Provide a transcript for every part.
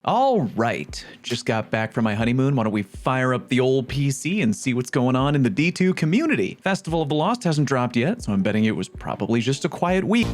All right, just got back from my honeymoon. Why don't we fire up the old PC and see what's going on in the D2 community? Festival of the Lost hasn't dropped yet, so I'm betting it was probably just a quiet week.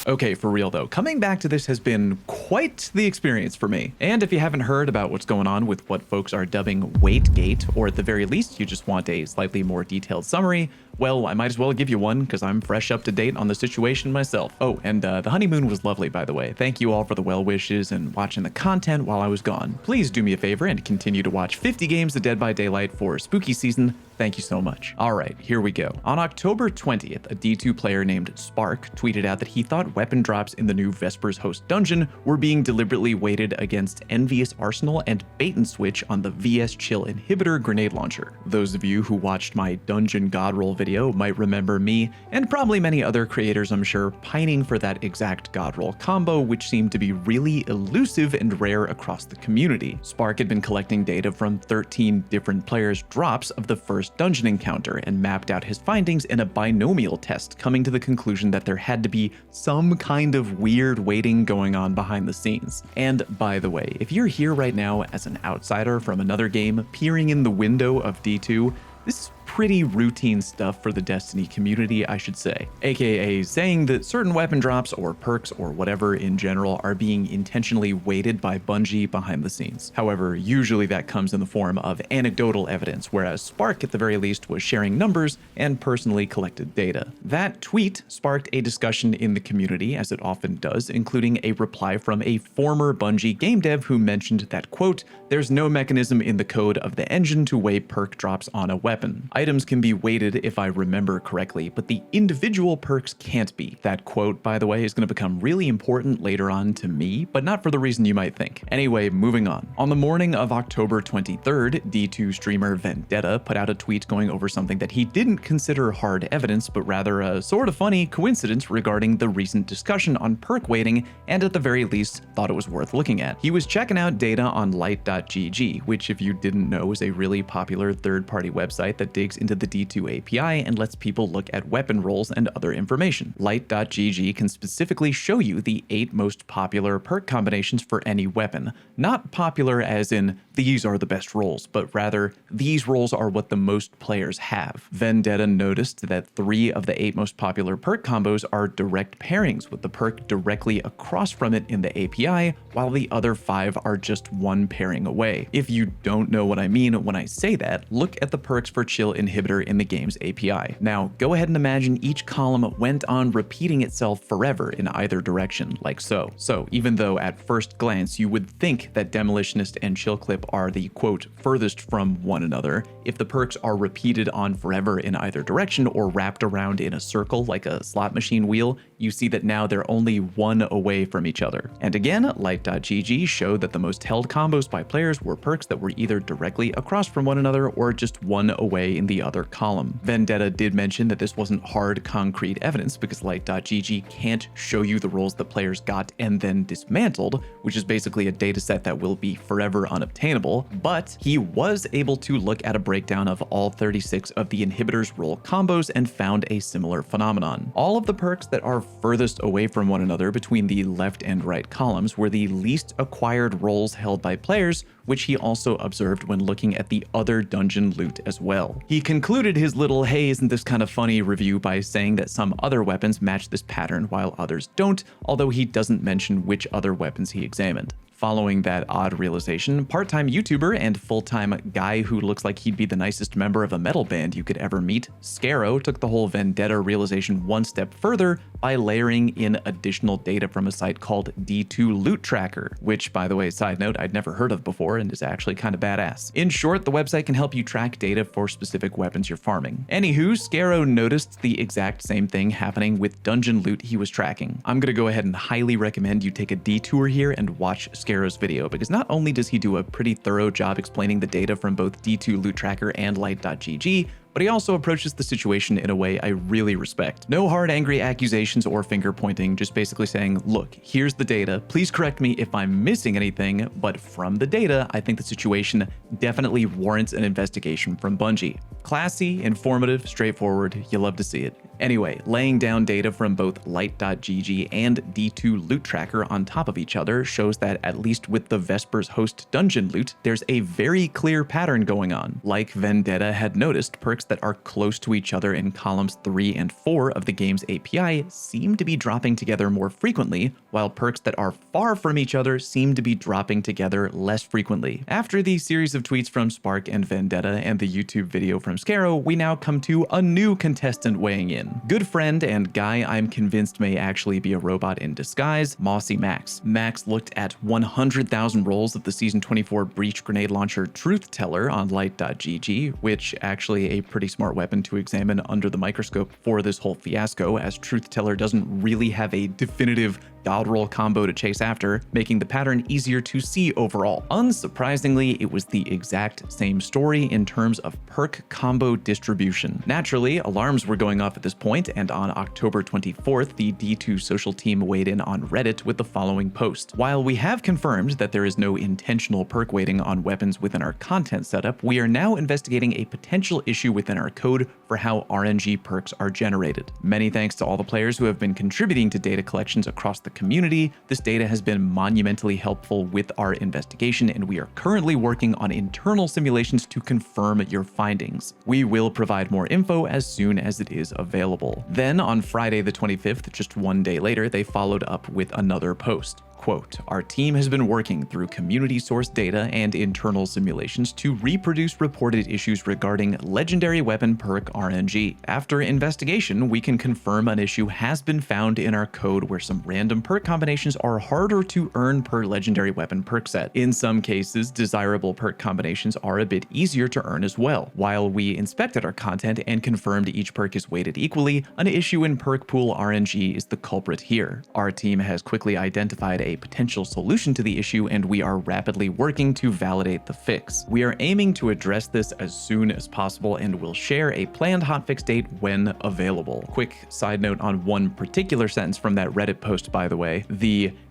Okay, for real though, coming back to this has been quite the experience for me. And if you haven't heard about what's going on with what folks are dubbing Waitgate, or at the very least you just want a slightly more detailed summary, well, I might as well give you one because I'm fresh up to date on the situation myself. Oh, and the honeymoon was lovely, by the way. Thank you all for the well wishes and watching the content while I was gone. Please do me a favor and continue to watch 50 games of Dead by Daylight for spooky season. Thank you so much. All right, here we go. On October 20th, a D2 player named Spark tweeted out that he thought weapon drops in the new Vespers Host dungeon were being deliberately weighted against Envious Arsenal and Bait and Switch on the VS Chill Inhibitor grenade launcher. Those of you who watched my Dungeon God Roll video might remember me, and probably many other creators I'm sure, pining for that exact God Roll combo, which seemed to be really elusive and rare across the community. Spark had been collecting data from 13 different players' drops of the first dungeon encounter and mapped out his findings in a binomial test, coming to the conclusion that there had to be some kind of weird weighting going on behind the scenes. And by the way, if you're here right now as an outsider from another game peering in the window of D2, this is pretty routine stuff for the Destiny community, I should say. AKA saying that certain weapon drops or perks or whatever in general are being intentionally weighted by Bungie behind the scenes. However, usually that comes in the form of anecdotal evidence, whereas Spark at the very least was sharing numbers and personally collected data. That tweet sparked a discussion in the community, as it often does, including a reply from a former Bungie game dev who mentioned that, quote, "There's no mechanism in the code of the engine to weigh perk drops on a weapon. Items can be weighted if I remember correctly, but the individual perks can't be." That quote, by the way, is going to become really important later on to me, but not for the reason you might think. Anyway, moving on. On the morning of October 23rd, D2 streamer Vendetta put out a tweet going over something that he didn't consider hard evidence, but rather a sort of funny coincidence regarding the recent discussion on perk weighting, and at the very least, thought it was worth looking at. He was checking out data on light.gg, which if you didn't know is a really popular third-party website that digs into the D2 API and lets people look at weapon rolls and other information. Light.gg can specifically show you the 8 most popular perk combinations for any weapon. Not popular as in these are the best rolls, but rather these rolls are what the most players have. Vendetta noticed that 3 of the 8 most popular perk combos are direct pairings with the perk directly across from it in the API, while the other 5 are just one pairing away. If you don't know what I mean when I say that, look at the perks for Chill Inhibitor in the game's API. Now, go ahead and imagine each column went on repeating itself forever in either direction, like so. So, even though at first glance you would think that Demolitionist and Chill Clip are the, quote, furthest from one another, if the perks are repeated on forever in either direction or wrapped around in a circle like a slot machine wheel, you see that now they're only one away from each other. And again, Light.gg showed that the most held combos by players were perks that were either directly across from one another or just one away in the other column. Vendetta did mention that this wasn't hard, concrete evidence because Light.gg can't show you the rolls that players got and then dismantled, which is basically a dataset that will be forever unobtainable, but he was able to look at a breakdown of all 36 of the inhibitor's roll combos and found a similar phenomenon. All of the perks that are furthest away from one another between the left and right columns were the least acquired rolls held by players, which he also observed when looking at the other dungeon loot as well. He concluded his little "hey, isn't this kind of funny" review by saying that some other weapons match this pattern while others don't, although he doesn't mention which other weapons he examined. Following that odd realization, part-time YouTuber and full-time guy who looks like he'd be the nicest member of a metal band you could ever meet, Scarrow, took the whole Vendetta realization one step further by layering in additional data from a site called D2 Loot Tracker, which, by the way, side note, I'd never heard of before and is actually kind of badass. In short, the website can help you track data for specific weapons you're farming. Anywho, Scarrow noticed the exact same thing happening with dungeon loot he was tracking. I'm gonna go ahead and highly recommend you take a detour here and watch Scarrow's video, because not only does he do a pretty thorough job explaining the data from both D2 Loot Tracker and Light.gg, but he also approaches the situation in a way I really respect. No hard, angry accusations or finger pointing, just basically saying, look, here's the data, please correct me if I'm missing anything, but from the data, I think the situation definitely warrants an investigation from Bungie. Classy, informative, straightforward, you love to see it. Anyway, laying down data from both light.gg and D2 Loot Tracker on top of each other shows that, at least with the Vespers host dungeon loot, there's a very clear pattern going on. Like Vendetta had noticed, perks that are close to each other in columns 3 and 4 of the game's API seem to be dropping together more frequently, while perks that are far from each other seem to be dropping together less frequently. After the series of tweets from Spark and Vendetta and the YouTube video from Scarrow, we now come to a new contestant weighing in. Good friend and guy I'm convinced may actually be a robot in disguise, Mossy Max. Max looked at 100,000 rolls of the Season 24 Breach Grenade Launcher Truth Teller on light.gg, which actually a pretty smart weapon to examine under the microscope for this whole fiasco, as Truth Teller doesn't really have a definitive god roll combo to chase after, making the pattern easier to see overall. Unsurprisingly, it was the exact same story in terms of perk combo distribution. Naturally, alarms were going off at this point, and on October 24th, the D2 social team weighed in on Reddit with the following post. While we have confirmed that there is no intentional perk weighting on weapons within our content setup, we are now investigating a potential issue within our code for how RNG perks are generated. Many thanks to all the players who have been contributing to data collections across the community. This data has been monumentally helpful with our investigation, and we are currently working on internal simulations to confirm your findings. We will provide more info as soon as it is available. Then on Friday the 25th, just one day later, they followed up with another post. Quote, our team has been working through community source data and internal simulations to reproduce reported issues regarding legendary weapon perk RNG. After investigation, we can confirm an issue has been found in our code where some random perk combinations are harder to earn per legendary weapon perk set. In some cases, desirable perk combinations are a bit easier to earn as well. While we inspected our content and confirmed each perk is weighted equally, an issue in perk pool RNG is the culprit here. Our team has quickly identified a potential solution to the issue, and we are rapidly working to validate the fix. We are aiming to address this as soon as possible and will share a planned hotfix date when available. Quick side note on one particular sentence from that Reddit post, by the way.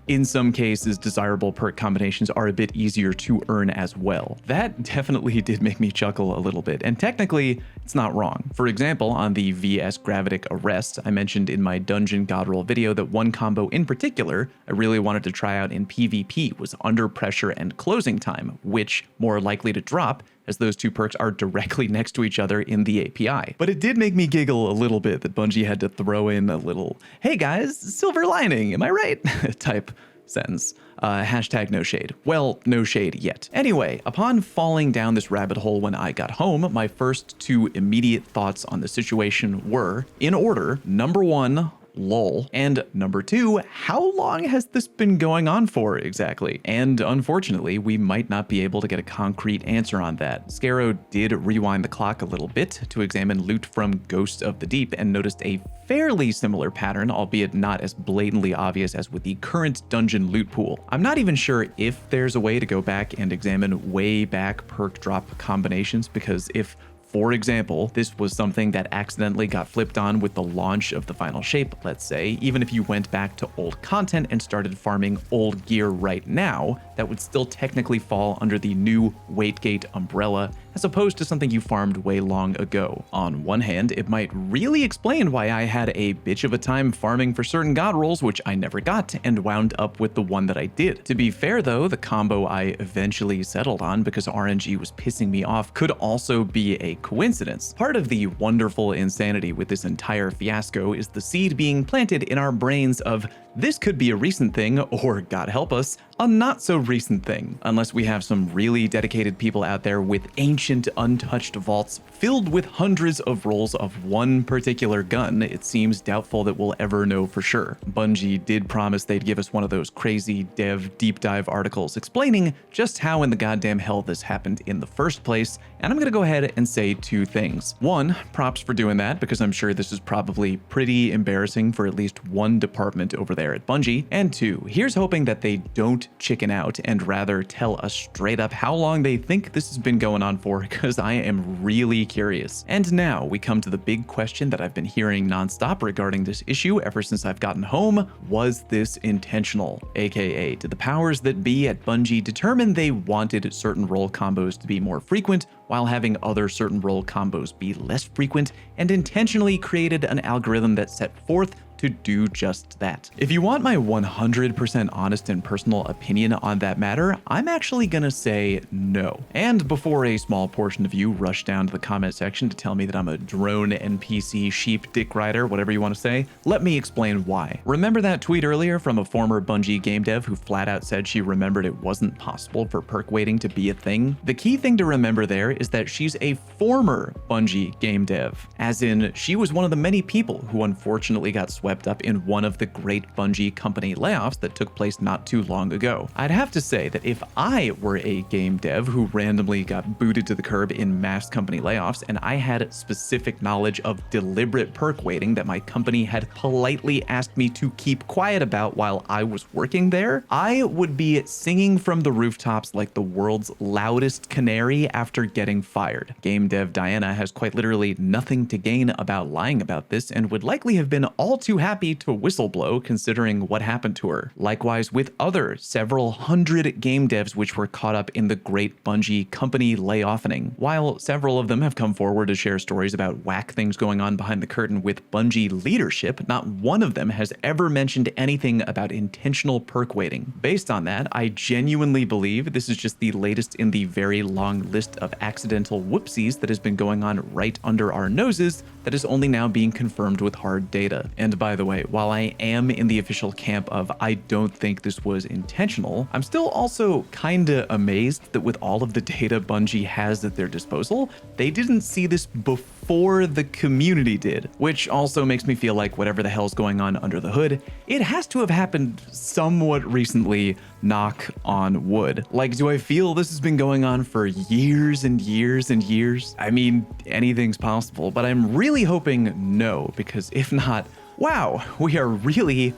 In some cases, desirable perk combinations are a bit easier to earn as well. That definitely did make me chuckle a little bit, and technically, it's not wrong. For example, on the VS Gravitic Arrest, I mentioned in my Dungeon Godroll video that one combo in particular I really wanted to try out in PvP was Under Pressure and Closing Time, which more likely to drop as those two perks are directly next to each other in the API. But it did make me giggle a little bit that Bungie had to throw in a little, hey guys, silver lining, am I right? type sentence. Hashtag no shade. Well, no shade yet. Anyway, upon falling down this rabbit hole when I got home, my first two immediate thoughts on the situation were, in order, number one, lol. And number two, how long has this been going on for exactly? And unfortunately, we might not be able to get a concrete answer on that. Scarrow did rewind the clock a little bit to examine loot from Ghosts of the Deep and noticed a fairly similar pattern, albeit not as blatantly obvious as with the current dungeon loot pool. I'm not even sure if there's a way to go back and examine way back perk drop combinations, because if, for example, this was something that accidentally got flipped on with the launch of the final shape, let's say, even if you went back to old content and started farming old gear right now, that would still technically fall under the new Waitgate umbrella, as opposed to something you farmed way long ago. On one hand, it might really explain why I had a bitch of a time farming for certain god rolls, which I never got, and wound up with the one that I did. To be fair though, the combo I eventually settled on because RNG was pissing me off could also be a coincidence. Part of the wonderful insanity with this entire fiasco is the seed being planted in our brains of this could be a recent thing, or God help us, a not so recent thing, unless we have some really dedicated people out there with ancient untouched vaults filled with hundreds of rolls of one particular gun. It seems doubtful that we'll ever know for sure. Bungie did promise they'd give us one of those crazy dev deep dive articles explaining just how in the goddamn hell this happened in the first place, and I'm gonna go ahead and say two things. One, props for doing that, because I'm sure this is probably pretty embarrassing for at least one department over there at Bungie. And two, here's hoping that they don't chicken out and rather tell us straight up how long they think this has been going on for, because I am really curious. And now we come to the big question that I've been hearing nonstop regarding this issue ever since I've gotten home. Was this intentional? AKA, did the powers that be at Bungie determine they wanted certain role combos to be more frequent while having other certain role combos be less frequent, and intentionally created an algorithm that set forth to do just that? If you want my 100% honest and personal opinion on that matter, I'm actually gonna say no. And before a small portion of you rush down to the comment section to tell me that I'm a drone NPC sheep dick rider, whatever you want to say, let me explain why. Remember that tweet earlier from a former Bungie game dev who flat out said she remembered it wasn't possible for perk waiting to be a thing? The key thing to remember there is that she's a former Bungie game dev, as in she was one of the many people who unfortunately got swept up in one of the great Bungie company layoffs that took place not too long ago. I'd have to say that if I were a game dev who randomly got booted to the curb in mass company layoffs, and I had specific knowledge of deliberate perk waiting that my company had politely asked me to keep quiet about while I was working there, I would be singing from the rooftops like the world's loudest canary after getting fired. Game dev Diana has quite literally nothing to gain about lying about this, and would likely have been all too happy to whistleblow considering what happened to her. Likewise with other several hundred game devs which were caught up in the great Bungie company layoffing. While several of them have come forward to share stories about whack things going on behind the curtain with Bungie leadership, not one of them has ever mentioned anything about intentional perk waiting. Based on that, I genuinely believe this is just the latest in the very long list of accidental whoopsies that has been going on right under our noses that is only now being confirmed with hard data. And by the way, while I am in the official camp of I don't think this was intentional, I'm still also kinda amazed that with all of the data Bungie has at their disposal, they didn't see this before the community did, which also makes me feel like whatever the hell's going on under the hood, it has to have happened somewhat recently, knock on wood. Like, do I feel this has been going on for years and years and years? I mean, anything's possible, but I'm really hoping no, because if not, wow, we are really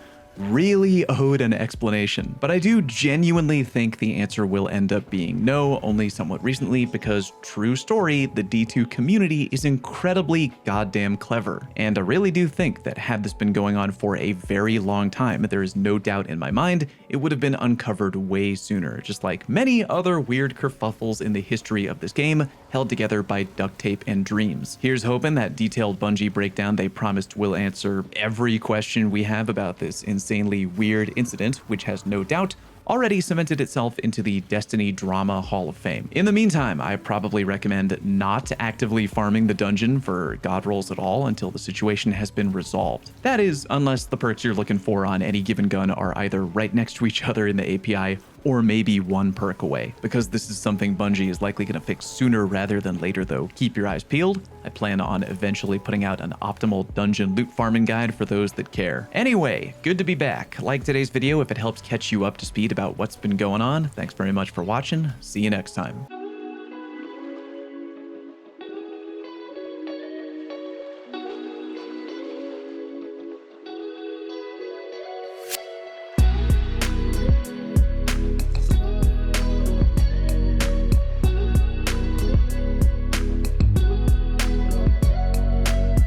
owed an explanation. But I do genuinely think the answer will end up being no, only somewhat recently, because true story, the D2 community is incredibly goddamn clever. And I really do think that had this been going on for a very long time, there is no doubt in my mind, it would have been uncovered way sooner, just like many other weird kerfuffles in the history of this game, held together by duct tape and dreams. Here's hoping that detailed Bungie breakdown they promised will answer every question we have about this insanely weird incident, which has no doubt already cemented itself into the Destiny Drama Hall of Fame. In the meantime, I probably recommend not actively farming the dungeon for god rolls at all until the situation has been resolved. That is, unless the perks you're looking for on any given gun are either right next to each other in the API or maybe one perk away, because this is something Bungie is likely going to fix sooner rather than later though. Keep your eyes peeled. I plan on eventually putting out an optimal dungeon loot farming guide for those that care. Anyway, good to be back. Like today's video if it helps catch you up to speed about what's been going on. Thanks very much for watching. See you next time.